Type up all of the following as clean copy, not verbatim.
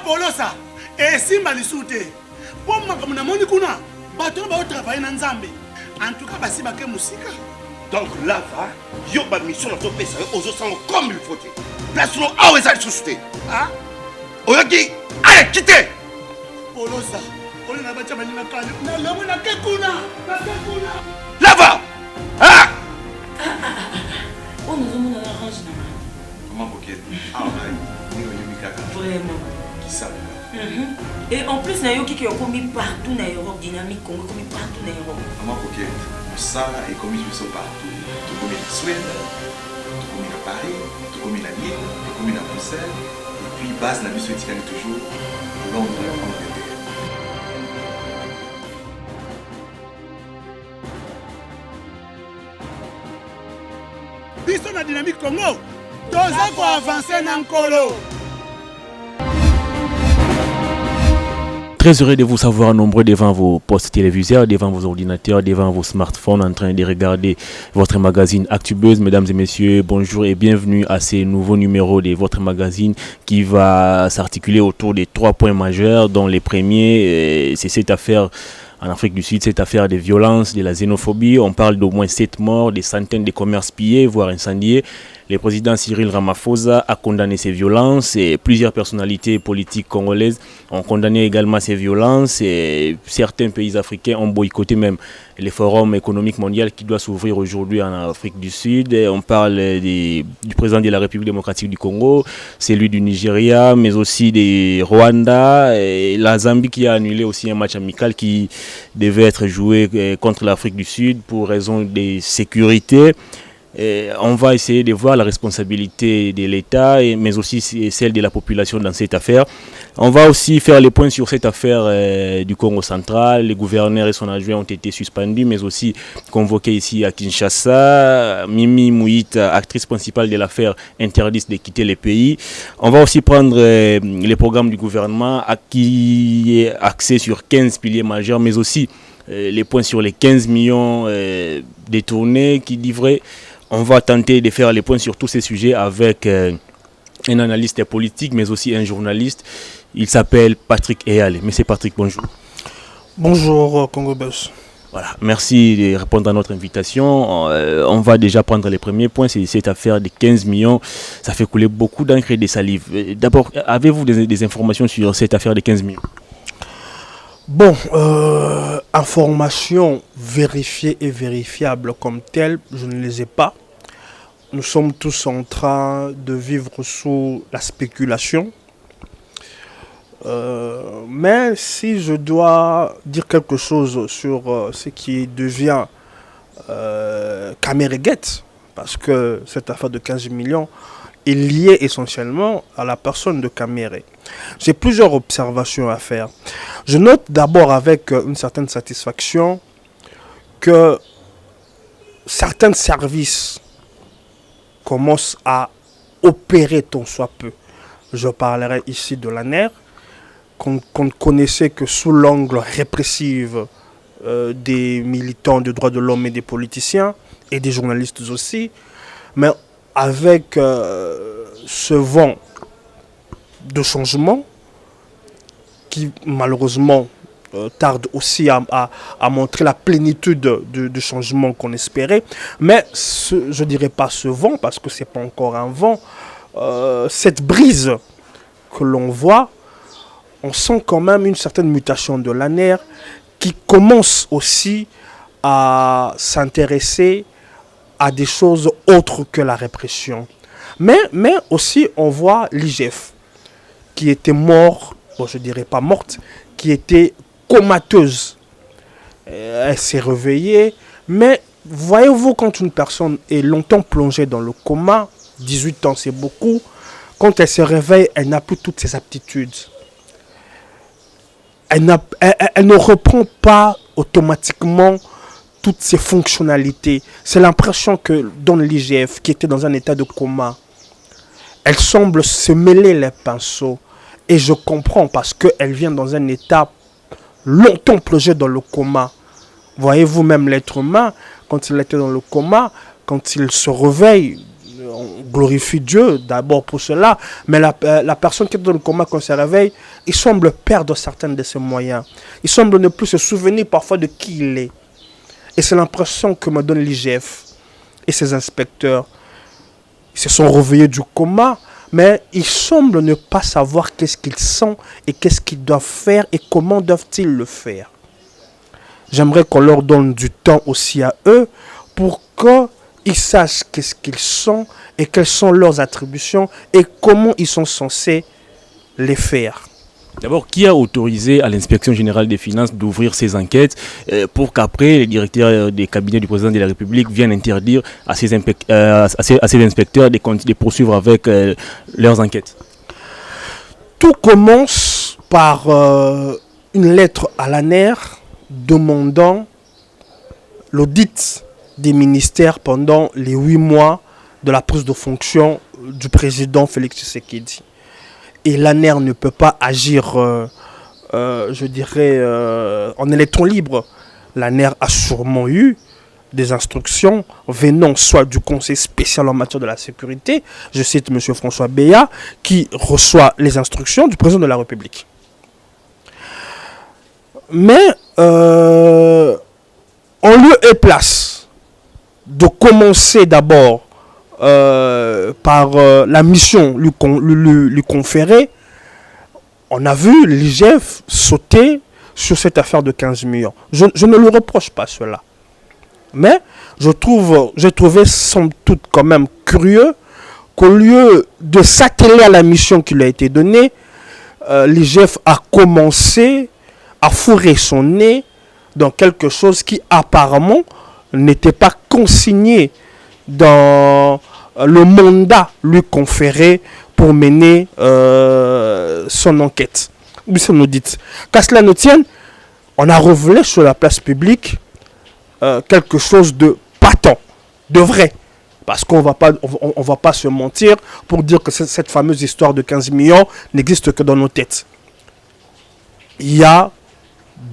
Polosa, et Simba Lissoute. Pour moi, comme on a kuna, bateau va travailler dans Zambie. En tout cas, c'est ma musique. Donc là, il y a une mission dans ton pays, aux autres comme il faut. Place nous à où est-ce que tu es? Ah? Oyaki, allez, quittez! Polosa, on a battu ma ligne à Kekuna. Là-bas! Ah! On nous a mis dans la range. Comment vous êtes? Ah, vraiment. Qui ça? Et en plus, il y a qui ont commis partout dans l'Europe, dynamique, commis partout dans l'Europe. Comment vous êtes? Ça est commis partout. Tout comme la Suède, tout comme à Paris, tout comme à Lille, tout comme à Bruxelles. Et puis, base la mission est toujours Londres, Angleterre. Biso na dynamique Congo, toza ko avancer na nkolo. Très heureux de vous savoir nombreux devant vos postes téléviseurs, devant vos ordinateurs, devant vos smartphones en train de regarder votre magazine Actubuzz. Mesdames et messieurs, bonjour et bienvenue à ce nouveau numéro de votre magazine qui va s'articuler autour des 3 points majeurs, dont les premiers, c'est cette affaire en Afrique du Sud, cette affaire de violence, de la xénophobie. On parle d'au moins 7 morts, des centaines de commerces pillés, voire incendiés. Le président Cyril Ramaphosa a condamné ces violences et plusieurs personnalités politiques congolaises ont condamné également ces violences et certains pays africains ont boycotté même le forum économique mondial qui doit s'ouvrir aujourd'hui en Afrique du Sud. Et on parle du président de la République démocratique du Congo, celui du Nigeria, mais aussi des Rwanda et la Zambie qui a annulé aussi un match amical qui devait être joué contre l'Afrique du Sud pour raison de sécurité. Et on va essayer de voir la responsabilité de l'État, mais aussi celle de la population dans cette affaire. On va aussi faire les points sur cette affaire du Congo central. Les gouverneurs et son adjoint ont été suspendus, mais aussi convoqués ici à Kinshasa. Mimi Mouita, actrice principale de l'affaire, interdite de quitter le pays. On va aussi prendre les programmes du gouvernement qui est axé sur 15 piliers majeurs, mais aussi les points sur les 15 millions détournés qui livraient. On va tenter de faire les points sur tous ces sujets avec un analyste politique, mais aussi un journaliste. Il s'appelle Patrick Eyale. Monsieur Patrick, bonjour. Bonjour, Congo Buzz. Voilà, merci de répondre à notre invitation. On va déjà prendre les premiers points. C'est cette affaire de 15 millions. Ça fait couler beaucoup d'encre et de salive. D'abord, avez-vous des informations sur cette affaire de 15 millions? Bon, informations vérifiées et vérifiables comme telles, je ne les ai pas. Nous sommes tous en train de vivre sous la spéculation. Mais si je dois dire quelque chose sur ce qui devient Kamere-Gate, parce que cette affaire de 15 millions est liée essentiellement à la personne de Kamere. J'ai plusieurs observations à faire. Je note d'abord avec une certaine satisfaction que certains services commencent à opérer tant soit peu. Je parlerai ici de l'ANER, qu'on ne connaissait que sous l'angle répressif des militants des droits de l'homme et des politiciens, et des journalistes aussi. Mais avec ce vent de changement qui malheureusement tarde aussi à montrer la plénitude de changement qu'on espérait. Mais je ne dirais pas ce vent, parce que ce n'est pas encore un vent. Cette brise que l'on voit, on sent quand même une certaine mutation de l'ANER qui commence aussi à s'intéresser à des choses autres que la répression. Mais aussi, on voit l'IGF, qui était mort, bon, je ne dirais pas morte, qui était comateuse. Elle s'est réveillée, mais voyez-vous, quand une personne est longtemps plongée dans le coma, 18 ans c'est beaucoup, quand elle se réveille, elle n'a plus toutes ses aptitudes. Elle ne reprend pas automatiquement toutes ses fonctionnalités. C'est l'impression que donne l'IGF, qui était dans un état de coma. Elle semble se mêler les pinceaux. Et je comprends, parce qu'elle vient dans un état longtemps plongé dans le coma. Voyez-vous, même l'être humain, quand il était dans le coma, quand il se réveille, glorifie Dieu d'abord pour cela, mais la personne qui est dans le coma quand se réveille, il semble perdre certains de ses moyens. Il semble ne plus se souvenir parfois de qui il est. Et c'est l'impression que me donne l'IGF et ses inspecteurs. Ils se sont réveillés du coma, mais ils semblent ne pas savoir qu'est-ce qu'ils sont et qu'est-ce qu'ils doivent faire et comment doivent-ils le faire. J'aimerais qu'on leur donne du temps aussi à eux pour qu'ils sachent qu'est-ce qu'ils sont et quelles sont leurs attributions et comment ils sont censés les faire. D'abord, qui a autorisé à l'inspection générale des finances d'ouvrir ces enquêtes pour qu'après les directeurs des cabinets du président de la République viennent interdire à ces inspecteurs de poursuivre avec leurs enquêtes? Tout commence par une lettre à l'ANER demandant l'audit des ministères pendant les 8 mois de la prise de fonction du président Félix Tshisekedi. Et l'ANER ne peut pas agir, je dirais, en électron libre. L'ANER a sûrement eu des instructions venant soit du Conseil spécial en matière de la sécurité, je cite M. François Béat, qui reçoit les instructions du président de la République. Mais en lieu et place de commencer d'abord par la mission lui conférée, on a vu l'IGF sauter sur cette affaire de 15 millions. Je ne lui reproche pas cela. Mais j'ai trouvé somme toute quand même curieux qu'au lieu de s'atteler à la mission qui lui a été donnée, l'IGF a commencé à fourrer son nez dans quelque chose qui apparemment n'était pas consigné dans le mandat lui conféré pour mener son enquête, ou son audit. Qu'à cela ne tienne, on a révélé sur la place publique quelque chose de patent, de vrai. Parce qu'on va pas se mentir pour dire que cette fameuse histoire de 15 millions n'existe que dans nos têtes. Il y a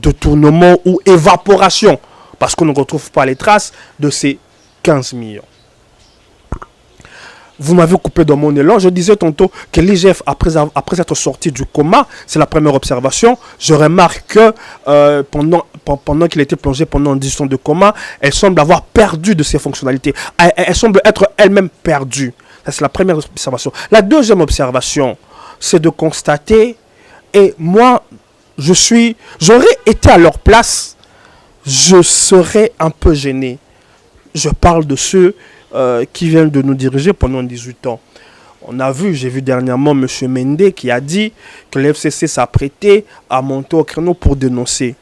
détournement ou évaporation, parce qu'on ne retrouve pas les traces de ces 15 millions. Vous m'avez coupé dans mon élan. Je disais tantôt que l'IGF, après être sorti du coma, c'est la première observation. Je remarque que pendant qu'il était plongé pendant 10 ans de coma, elle semble avoir perdu de ses fonctionnalités. Elle semble être elle-même perdue. Ça, c'est la première observation. La deuxième observation, c'est de constater, et moi, j'aurais été à leur place, je serais un peu gêné. Je parle de ceux qui viennent de nous diriger pendant 18 ans. J'ai vu dernièrement M. Mende qui a dit que l'FCC s'apprêtait à monter au créneau pour dénoncer.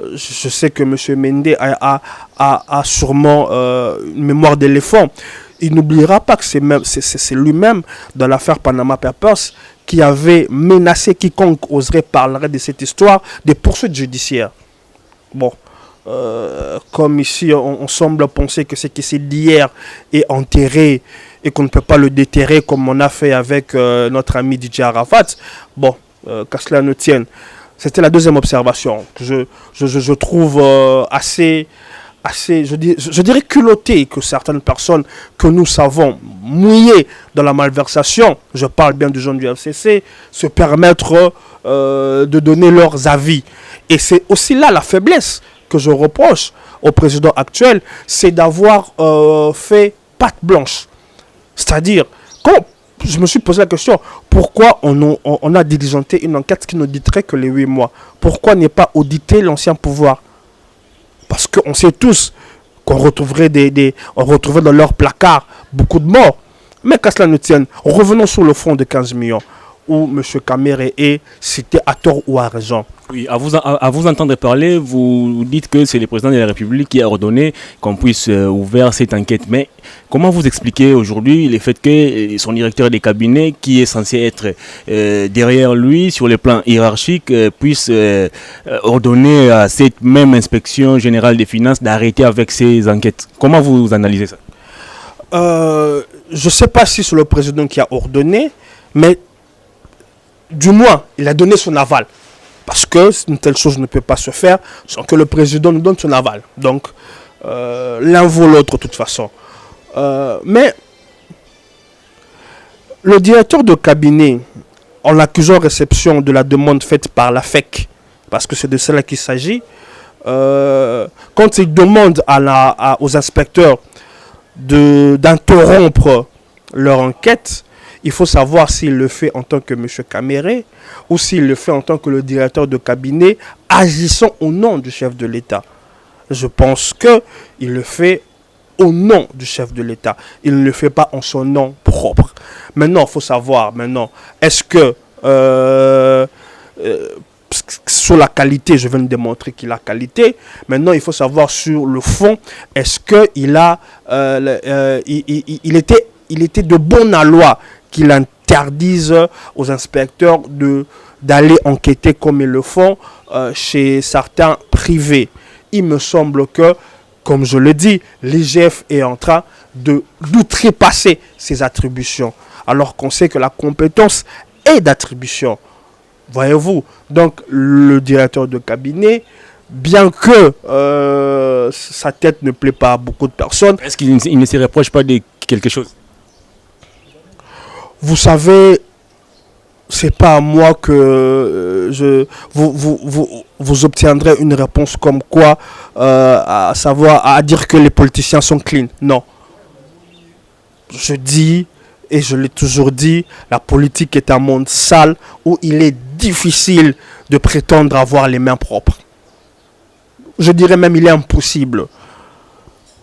Je sais que M. Mende a sûrement une mémoire d'éléphant. Il n'oubliera pas que c'est lui-même, dans l'affaire Panama Papers, qui avait menacé quiconque oserait parler de cette histoire des poursuites judiciaires. Bon. Comme ici on semble penser que ce qui s'est dit hier est enterré et qu'on ne peut pas le déterrer comme on a fait avec notre ami DJ Arafat, bon, qu'à cela ne tienne. C'était la deuxième observation que je trouve assez je dirais culotté que certaines personnes que nous savons mouillées dans la malversation, je parle bien du gens du FCC, se permettre de donner leurs avis. Et c'est aussi là la faiblesse que je reproche au président actuel, c'est d'avoir fait patte blanche. C'est-à-dire, quand je me suis posé la question, pourquoi on a diligenté une enquête qui ne diterait que les 8 mois? Pourquoi n'est pas audité l'ancien pouvoir? Parce qu'on sait tous qu'on retrouverait on retrouverait dans leur placard beaucoup de morts. Mais qu'à cela ne tienne, revenons sur le fond de 15 millions. Où M. Kamere est cité à tort ou à raison. Oui, à vous entendre parler, vous dites que c'est le président de la République qui a ordonné qu'on puisse ouvrir cette enquête. Mais comment vous expliquez aujourd'hui le fait que son directeur des cabinets, qui est censé être derrière lui sur le plan hiérarchique, puisse ordonner à cette même inspection générale des finances d'arrêter avec ces enquêtes? Comment vous analysez ça? Je ne sais pas si c'est le président qui a ordonné, mais du moins, il a donné son aval. Parce que une telle chose ne peut pas se faire sans que le président nous donne son aval. Donc, l'un vaut l'autre de toute façon. Mais Le directeur de cabinet, en l'accusant réception de la demande faite par la FEC, parce que c'est de cela qu'il s'agit, quand il demande aux inspecteurs d'interrompre leur enquête, il faut savoir s'il le fait en tant que M. Caméré ou s'il le fait en tant que le directeur de cabinet agissant au nom du chef de l'État. Je pense qu'il le fait au nom du chef de l'État. Il ne le fait pas en son nom propre. Maintenant, il faut savoir, est-ce que sur la qualité, je viens de démontrer qu'il a qualité. Maintenant, il faut savoir sur le fond, est-ce qu'il a, il était de bonne loi qu'il interdise aux inspecteurs d'aller enquêter comme ils le font chez certains privés. Il me semble que, comme je le dis, l'IGF est en train d'outrepasser ses attributions, alors qu'on sait que la compétence est d'attribution. Voyez-vous, donc le directeur de cabinet, bien que sa tête ne plaît pas à beaucoup de personnes... Est-ce qu'il ne se reproche pas de quelque chose? Vous savez, c'est pas à moi que vous obtiendrez une réponse comme quoi, à dire que les politiciens sont clean. Non. Je dis, et je l'ai toujours dit, la politique est un monde sale où il est difficile de prétendre avoir les mains propres. Je dirais même il est impossible.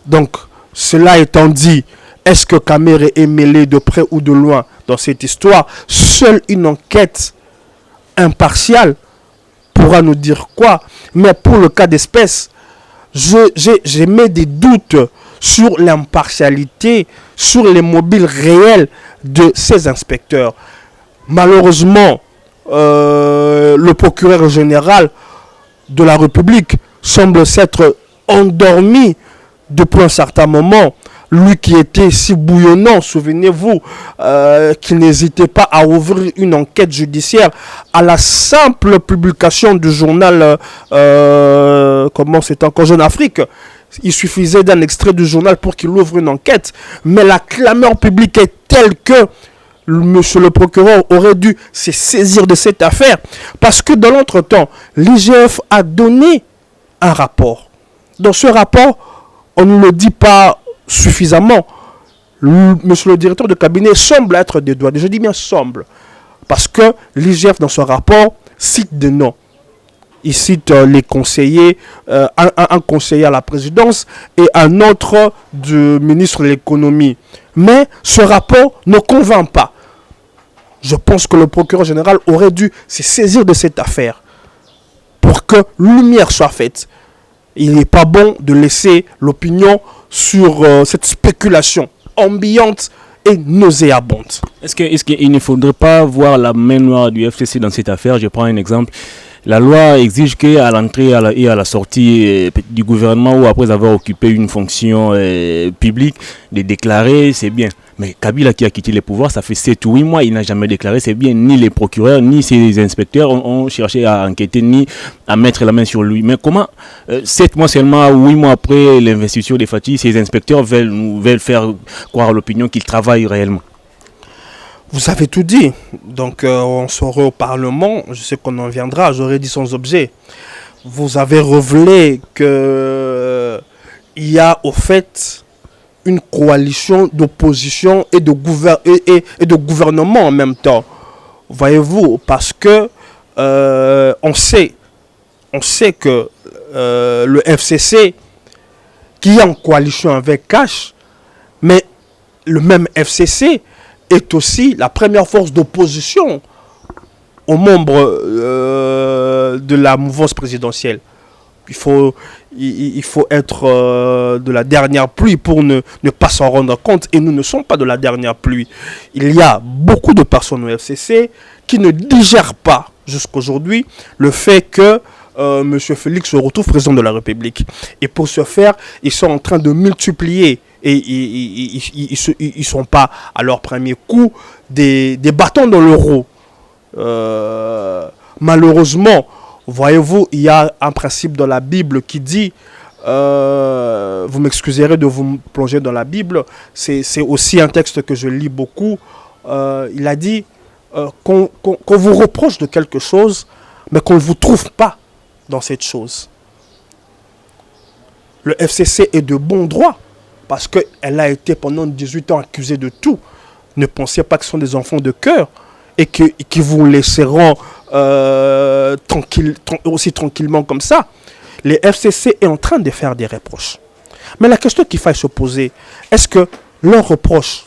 Donc, cela étant dit, est-ce que Caméré est mêlé de près ou de loin dans cette histoire? Seule une enquête impartiale pourra nous dire quoi. Mais pour le cas d'espèce, j'ai mis des doutes sur l'impartialité, sur les mobiles réels de ces inspecteurs. Malheureusement, le procureur général de la République semble s'être endormi depuis un certain moment. Lui qui était si bouillonnant, souvenez-vous, qu'il n'hésitait pas à ouvrir une enquête judiciaire à la simple publication du journal, comment c'est encore, Jeune Afrique. Il suffisait d'un extrait du journal pour qu'il ouvre une enquête. Mais la clameur publique est telle que monsieur le procureur aurait dû se saisir de cette affaire. Parce que dans l'entretemps, l'IGF a donné un rapport. Dans ce rapport, on ne le dit pas suffisamment. Monsieur le directeur de cabinet semble être dédouané. Je dis bien semble. Parce que l'IGF, dans son rapport, cite des noms. Il cite les conseillers, un conseiller à la présidence et un autre du ministre de l'économie. Mais ce rapport ne convainc pas. Je pense que le procureur général aurait dû se saisir de cette affaire pour que lumière soit faite. Il n'est pas bon de laisser l'opinion sur cette spéculation ambiante et nauséabonde. Est-ce qu'il ne faudrait pas voir la main noire du FCC dans cette affaire? Je prends un exemple. La loi exige qu'à l'entrée et à la sortie du gouvernement ou après avoir occupé une fonction publique, de déclarer, c'est bien. Mais Kabila qui a quitté les pouvoirs, ça fait 7 ou 8 mois, il n'a jamais déclaré, c'est bien. Ni les procureurs, ni ses inspecteurs ont cherché à enquêter, ni à mettre la main sur lui. Mais comment, 7 mois seulement, 8 mois après l'investiture des Fati, ces inspecteurs veulent faire croire à l'opinion qu'ils travaillent réellement? Vous avez tout dit. Donc, on sera au Parlement. Je sais qu'on en viendra. J'aurais dit sans objet. Vous avez révélé qu'il y a au fait une coalition d'opposition et de gouvernement en même temps. Voyez-vous, parce que on sait que le FCC, qui est en coalition avec Cash, mais le même FCC est aussi la première force d'opposition aux membres de la mouvance présidentielle. Il faut être de la dernière pluie pour ne pas s'en rendre compte. Et nous ne sommes pas de la dernière pluie. Il y a beaucoup de personnes au FCC qui ne digèrent pas jusqu'aujourd'hui le fait que M. Félix se retrouve président de la République. Et pour ce faire, ils sont en train de multiplier. Et ils ne sont pas à leur premier coup des bâtons dans le roue. Malheureusement, voyez-vous, il y a un principe dans la Bible qui dit, vous m'excuserez de vous plonger dans la Bible, c'est aussi un texte que je lis beaucoup, il a dit qu'on vous reproche de quelque chose, mais qu'on ne vous trouve pas dans cette chose. Le FCC est de bon droit, parce qu'elle a été pendant 18 ans accusée de tout. Ne pensez pas que ce sont des enfants de cœur et qui vous laisseront aussi tranquillement comme ça. Les FCC est en train de faire des reproches. Mais la question qu'il faille se poser, est-ce que leurs reproches,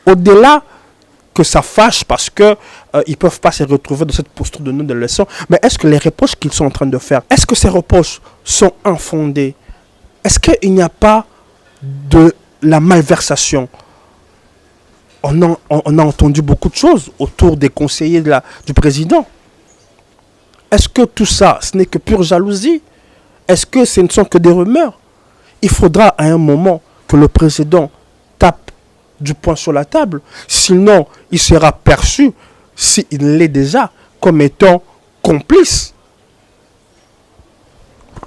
au-delà que ça fâche parce qu'ils ne peuvent pas se retrouver dans cette posture de non-leçon, mais est-ce que les reproches qu'ils sont en train de faire, est-ce que ces reproches sont infondés? Est-ce qu'il n'y a pas de la malversation? On a entendu beaucoup de choses autour des conseillers du président. Est-ce que tout ça, ce n'est que pure jalousie? Est-ce que ce ne sont que des rumeurs? Il faudra à un moment que le président tape du poing sur la table. Sinon, il sera perçu, s'il l'est déjà, comme étant complice.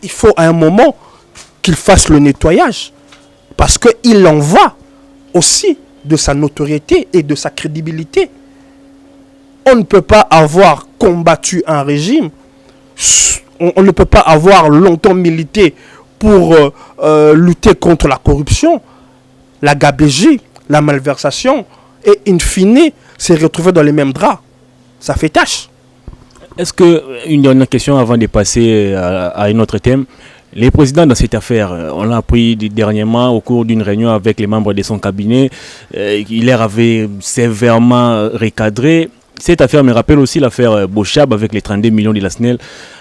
Il faut à un moment qu'il fasse le nettoyage. Parce qu'il en va aussi de sa notoriété et de sa crédibilité. On ne peut pas avoir combattu un régime, on ne peut pas avoir longtemps milité pour lutter contre la corruption, la gabegie, la malversation, et in fine, se retrouver dans les mêmes draps. Ça fait tâche. Est-ce que, une dernière question avant de passer à un autre thème, les présidents dans cette affaire, on l'a appris dernièrement au cours d'une réunion avec les membres de son cabinet, il leur avait sévèrement recadré. Cette affaire me rappelle aussi l'affaire Bochab avec les 32 millions de la SNEL.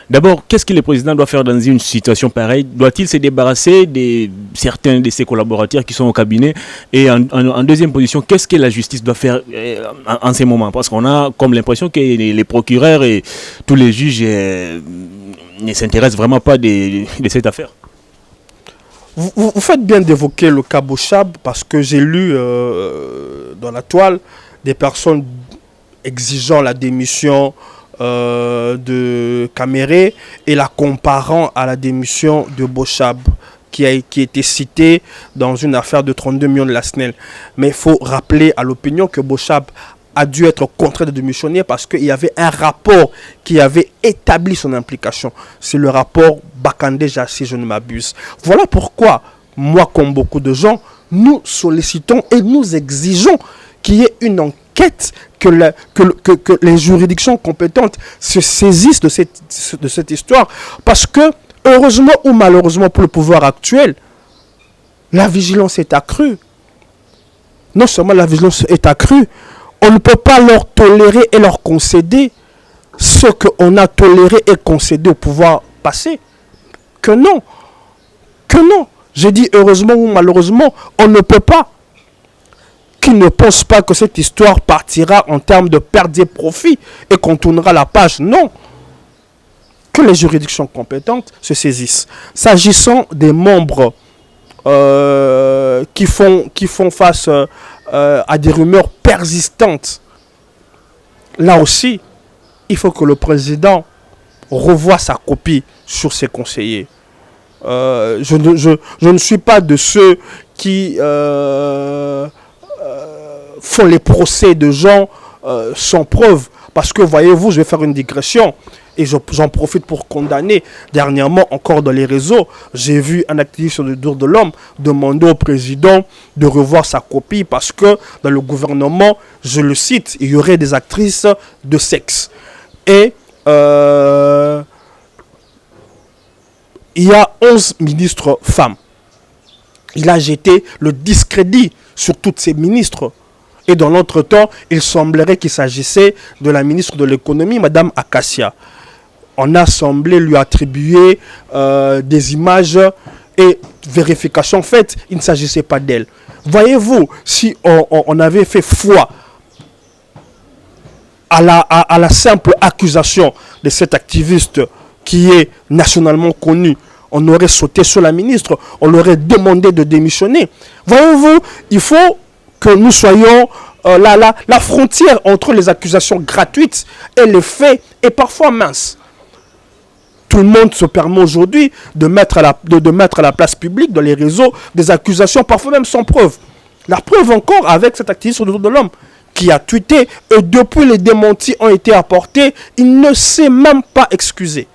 D'abord, qu'est-ce que le président doit faire dans une situation pareille? Doit-il se débarrasser de certains de ses collaborateurs qui sont au cabinet? Et en deuxième position, qu'est-ce que la justice doit faire en ces moments? Parce qu'on a comme l'impression que les procureurs et tous les juges ne s'intéressent vraiment pas de cette affaire. Vous faites bien d'évoquer le cas Bochab parce que j'ai lu dans la toile des personnes exigeant la démission de Caméré et la comparant à la démission de Bochab qui était citée dans une affaire de 32 millions de la SNEL. Mais il faut rappeler à l'opinion que Bochab a dû être contraint de démissionner parce qu'il y avait un rapport qui avait établi son implication. C'est le rapport Bakandé-Jah, si je ne m'abuse. Voilà pourquoi, moi comme beaucoup de gens, nous sollicitons et nous exigeons qu'il y ait une enquête, que les juridictions compétentes se saisissent de cette histoire. Parce que, heureusement ou malheureusement pour le pouvoir actuel, la vigilance est accrue. Non seulement la vigilance est accrue, on ne peut pas leur tolérer et leur concéder ce qu'on a toléré et concédé au pouvoir passé. Que non. Que non. J'ai dit heureusement ou malheureusement, on ne peut pas. Qui ne pense pas que cette histoire partira en termes de perte des profits et qu'on tournera la page? Non. Que les juridictions compétentes se saisissent. S'agissant des membres qui font face à des rumeurs persistantes, là aussi, il faut que le président revoie sa copie sur ses conseillers. Je ne suis pas de ceux qui font les procès de gens sans preuve. Parce que, voyez-vous, je vais faire une digression et j'en profite pour condamner. Dernièrement, encore dans les réseaux, j'ai vu un activiste de droits de l'homme demander au président de revoir sa copie parce que dans le gouvernement, je le cite, il y aurait des actrices de sexe. Et il y a 11 ministres femmes. Il a jeté le discrédit sur toutes ces ministres. Et dans l'entretemps, il semblerait qu'il s'agissait de la ministre de l'économie, Madame Akassia. On a semblé lui attribuer des images et vérifications faites. Il ne s'agissait pas d'elle. Voyez-vous, si on avait fait foi à la simple accusation de cet activiste qui est nationalement connu, on aurait sauté sur la ministre, on l'aurait demandé de démissionner. Voyez-vous, il faut que nous soyons... la frontière entre les accusations gratuites et les faits est parfois mince. Tout le monde se permet aujourd'hui de mettre à la place publique, dans les réseaux, des accusations parfois même sans preuve. La preuve encore avec cet activiste de l'homme qui a tweeté, et depuis les démentis ont été apportés, il ne s'est même pas excusé.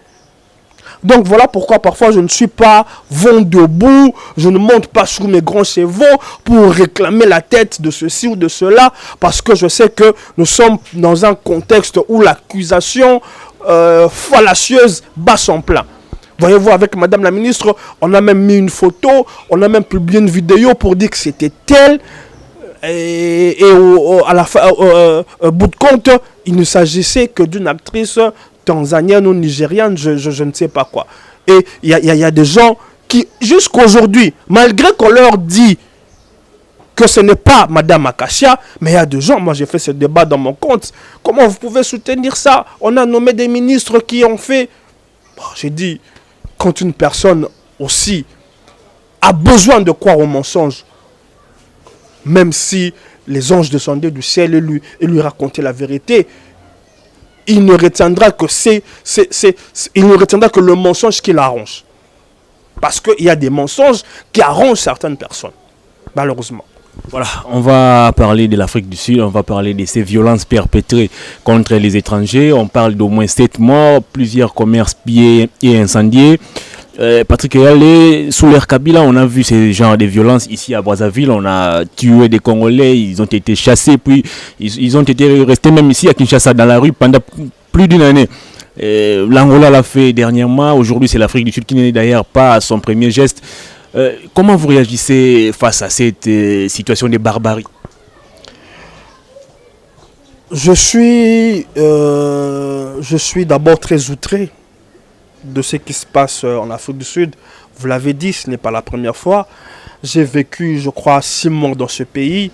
Donc voilà pourquoi parfois je ne suis pas vent debout, je ne monte pas sur mes grands chevaux pour réclamer la tête de ceci ou de cela, parce que je sais que nous sommes dans un contexte où l'accusation fallacieuse bat son plein. Voyez-vous, avec Madame la Ministre, on a même mis une photo, on a même publié une vidéo pour dire que c'était elle. Et à la fin, au bout de compte, il ne s'agissait que d'une actrice tanzanienne ou nigériane, je ne sais pas quoi. Et il y a des gens qui, jusqu'aujourd'hui, malgré qu'on leur dit que ce n'est pas Madame Akashia, mais il y a des gens, moi j'ai fait ce débat dans mon compte, comment vous pouvez soutenir ça? On a nommé des ministres qui ont fait... Bon, j'ai dit, quand une personne aussi a besoin de croire au mensonge, même si les anges descendaient du ciel et lui racontaient la vérité, il ne retiendra que il ne retiendra que le mensonge qui l'arrange. Parce qu'il y a des mensonges qui arrangent certaines personnes, malheureusement. Voilà, on va parler de l'Afrique du Sud, on va parler de ces violences perpétrées contre les étrangers. On parle d'au moins 7 morts, plusieurs commerces pillés et incendiés. Patrick Yale, sous l'ère Kabila, on a vu ces genres de violences ici à Brazzaville. On a tué des Congolais, ils ont été chassés, puis ils ont été restés même ici à Kinshasa dans la rue pendant plus d'une année. L'Angola l'a fait dernièrement. Aujourd'hui, c'est l'Afrique du Sud qui n'est d'ailleurs pas à son premier geste. Comment vous réagissez face à cette situation de barbarie? Je suis d'abord très outré de ce qui se passe en Afrique du Sud. Vous l'avez dit, ce n'est pas la première fois. J'ai vécu, je crois, 6 mois dans ce pays.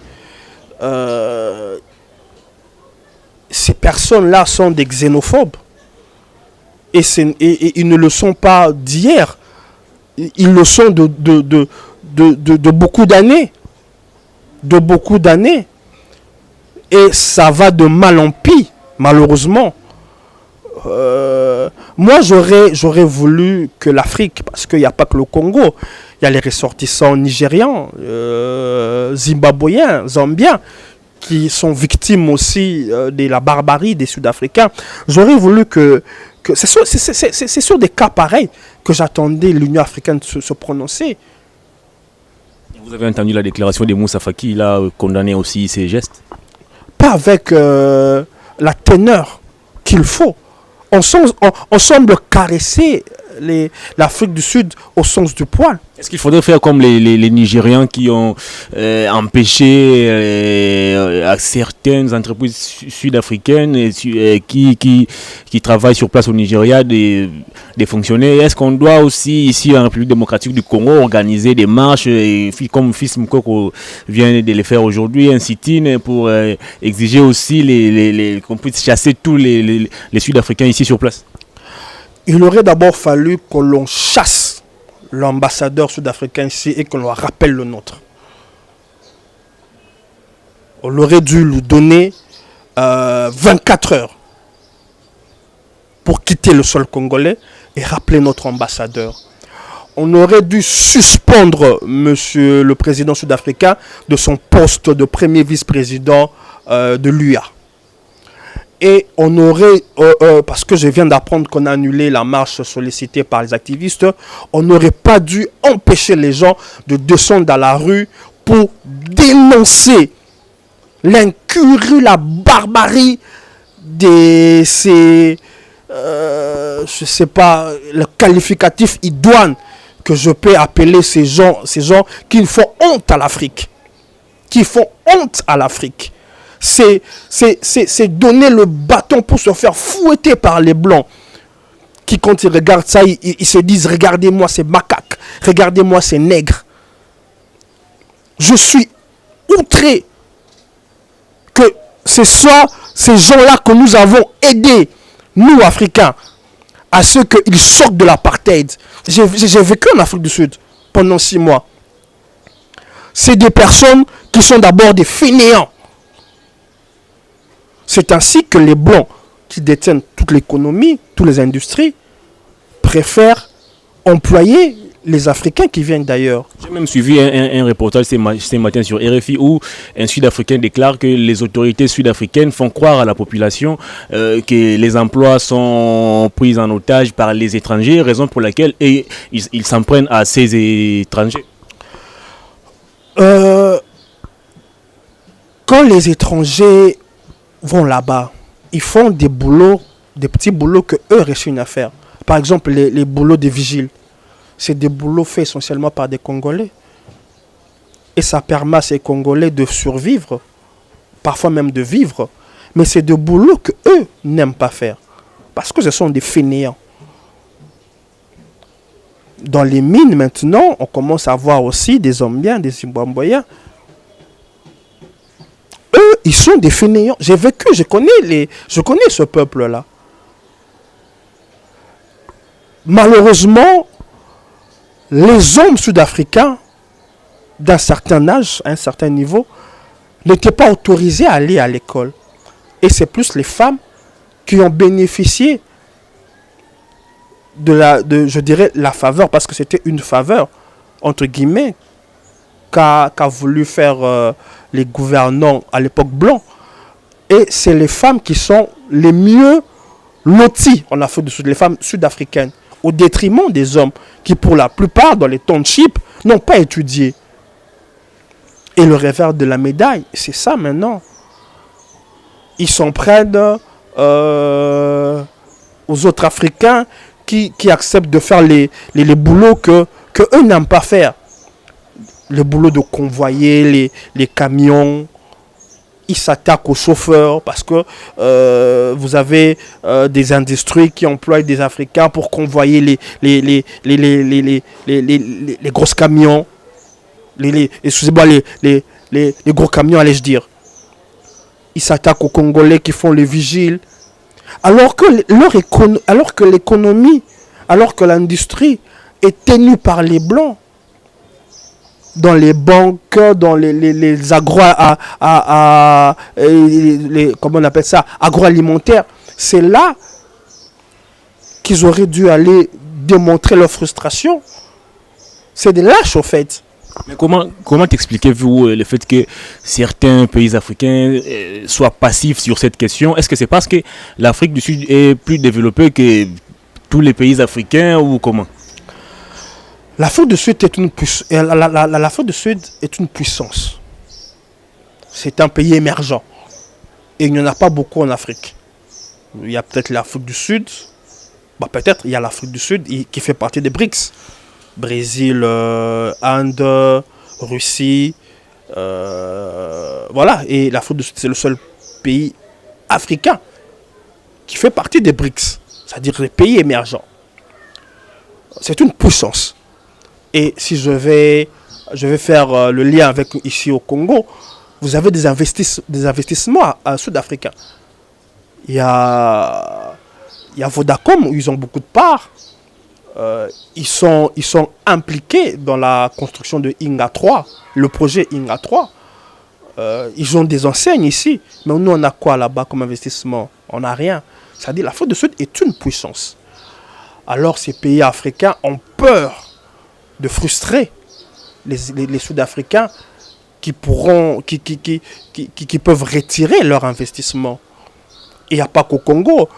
Ces personnes-là sont des xénophobes. Et ils ne le sont pas d'hier. Ils le sont de beaucoup d'années. De beaucoup d'années. Et ça va de mal en pis, malheureusement. Moi, j'aurais voulu que l'Afrique, parce qu'il n'y a pas que le Congo, il y a les ressortissants nigérians, zimbabwéens, zambiens, qui sont victimes aussi de la barbarie des Sud-Africains. J'aurais voulu que c'est sur des cas pareils que j'attendais l'Union africaine se prononcer. Vous avez entendu la déclaration de Moussa Faki, il a condamné aussi ces gestes? Pas avec la teneur qu'il faut. On semble caresser l'Afrique du Sud au sens du poil. Est-ce qu'il faudrait faire comme les Nigérians qui ont empêché à certaines entreprises sud-africaines qui travaillent sur place au Nigeria de fonctionner? Est-ce qu'on doit aussi, ici en République démocratique du Congo, organiser des marches, comme Fils Mukoko vient de le faire aujourd'hui, un sit-in pour exiger aussi qu'on puisse chasser tous les Sud-Africains ici sur place? Il aurait d'abord fallu que l'on chasse l'ambassadeur sud-africain ici et qu'on leur rappelle le nôtre. On aurait dû lui donner 24 heures pour quitter le sol congolais et rappeler notre ambassadeur. On aurait dû suspendre monsieur le président sud-africain de son poste de premier vice-président de l'UA. Et on aurait, parce que je viens d'apprendre qu'on a annulé la marche sollicitée par les activistes, on n'aurait pas dû empêcher les gens de descendre dans la rue pour dénoncer l'incurie, la barbarie de ces, je sais pas, le qualificatif idoine que je peux appeler ces gens qui font honte à l'Afrique. Qui font honte à l'Afrique. C'est donner le bâton pour se faire fouetter par les Blancs. Qui, quand ils regardent ça, ils se disent, regardez-moi ces macaques, regardez-moi ces nègres. Je suis outré que ce soit ces gens-là que nous avons aidés, nous Africains, à ce qu'ils sortent de l'apartheid. J'ai vécu en Afrique du Sud pendant 6 mois. C'est des personnes qui sont d'abord des fainéants. C'est ainsi que les Blancs, qui détiennent toute l'économie, toutes les industries, préfèrent employer les Africains qui viennent d'ailleurs. J'ai même suivi un reportage ce matin sur RFI où un Sud-Africain déclare que les autorités sud-africaines font croire à la population que les emplois sont pris en otage par les étrangers, raison pour laquelle ils s'en prennent à ces étrangers. Quand les étrangers vont là-bas, ils font des boulots, des petits boulots que eux réussissent à faire. Par exemple, les boulots de vigile. C'est des boulots faits essentiellement par des Congolais. Et ça permet à ces Congolais de survivre, parfois même de vivre. Mais c'est des boulots qu'eux n'aiment pas faire. Parce que ce sont des fainéants. Dans les mines, maintenant, on commence à voir aussi des hommes bien, des Zimbabwéens. Eux, ils sont des fainéants. J'ai vécu, je connais ce peuple-là. Malheureusement, les hommes sud-africains, d'un certain âge, à un certain niveau, n'étaient pas autorisés à aller à l'école. Et c'est plus les femmes qui ont bénéficié je dirais, la faveur, parce que c'était une faveur, entre guillemets, qu'a voulu faire les gouvernants à l'époque blanc. Et c'est les femmes qui sont les mieux loties en Afrique du Sud, les femmes sud-africaines, au détriment des hommes qui, pour la plupart, dans les townships, n'ont pas étudié. Et le revers de la médaille, c'est ça maintenant. Ils s'en prennent aux autres Africains qui acceptent de faire les boulots que eux n'aiment pas faire. Le boulot de convoyer les camions. Ils s'attaquent aux chauffeurs parce que vous avez des industries qui emploient des Africains pour convoyer les gros camions. Excusez-moi, les gros camions, allais-je dire. Ils s'attaquent aux Congolais qui font les vigiles. Alors que l'économie, alors que l'industrie est tenue par les Blancs, dans les banques, dans les comment on appelle ça, agroalimentaires, c'est là qu'ils auraient dû aller démontrer leur frustration. C'est des lâches, au fait. Mais comment t'expliquez-vous le fait que certains pays africains soient passifs sur cette question? Est-ce que c'est parce que l'Afrique du Sud est plus développée que tous les pays africains ou comment? L'Afrique du Sud est l'Afrique du Sud est une puissance. C'est un pays émergent. Et il n'y en a pas beaucoup en Afrique. Il y a peut-être l'Afrique du Sud. Peut-être il y a l'Afrique du Sud qui fait partie des BRICS. Brésil, Inde, Russie. Voilà. Et l'Afrique du Sud, c'est le seul pays africain qui fait partie des BRICS. C'est-à-dire les pays émergents. C'est une puissance. Et si je vais faire le lien avec ici au Congo, vous avez des investissements sud-africains. Il y a Vodacom où ils ont beaucoup de parts. Ils sont impliqués dans la construction de Inga 3, le projet Inga 3. Ils ont des enseignes ici. Mais nous, on a quoi là-bas comme investissement? On n'a rien. C'est-à-dire l'Afrique du Sud est une puissance. Alors ces pays africains ont peur de frustrer les Sud-Africains qui peuvent retirer leur investissement. Et il n'y a pas qu'au Congo.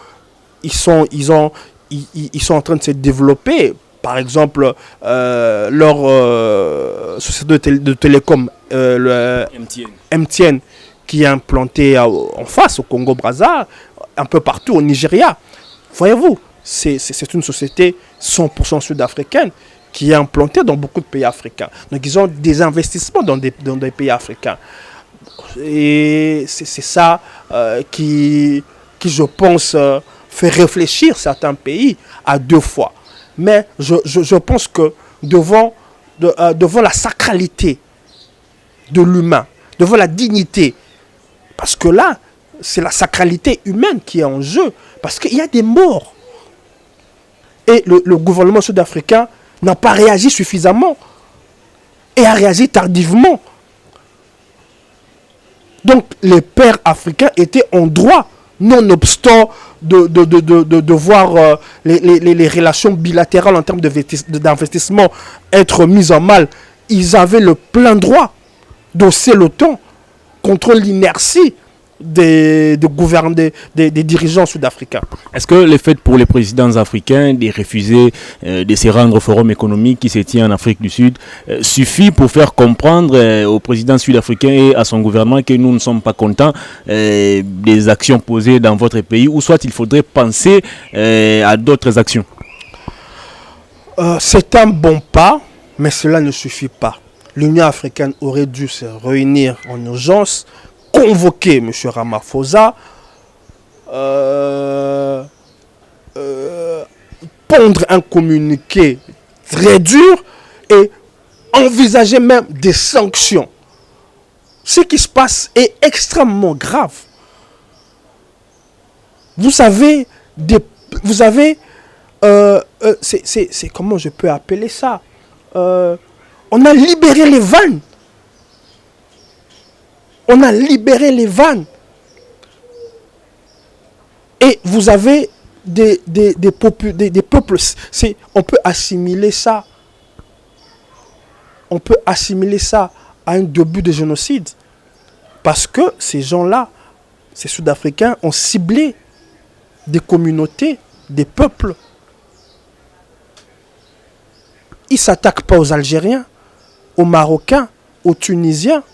Ils sont en train de se développer. Par exemple, leur société de télécom, MTN, qui est implantée en face au Congo-Brazza, un peu partout au Nigeria. Voyez-vous, c'est une société 100% sud-africaine qui est implantée dans beaucoup de pays africains. Donc ils ont des investissements dans des pays africains. Et c'est ça qui, je pense, fait réfléchir certains pays à deux fois. Mais je pense que devant la sacralité de l'humain, devant la dignité, parce que là, c'est la sacralité humaine qui est en jeu, parce qu'il y a des morts. Et le gouvernement sud-africain n'a pas réagi suffisamment et a réagi tardivement. Donc les pères africains étaient en droit nonobstant de voir les relations bilatérales en termes d'investissement être mises en mal, ils avaient le plein droit d'hausser le ton contre l'inertie des dirigeants sud-africains. Est-ce que le fait pour les présidents africains de refuser de se rendre au forum économique qui se tient en Afrique du Sud suffit pour faire comprendre au président sud-africain et à son gouvernement que nous ne sommes pas contents des actions posées dans votre pays, ou soit il faudrait penser à d'autres actions? C'est un bon pas, mais cela ne suffit pas. L'Union africaine aurait dû se réunir en urgence, convoquer M. Ramaphosa, pondre un communiqué très dur et envisager même des sanctions. Ce qui se passe est extrêmement grave. Vous savez, c'est comment je peux appeler ça? On a libéré les vannes. On a libéré les vannes. Et vous avez des peuples. On peut assimiler ça. On peut assimiler ça à un début de génocide. Parce que ces gens-là, ces Sud-Africains, ont ciblé des communautés, des peuples. Ils ne s'attaquent pas aux Algériens, aux Marocains, aux Tunisiens,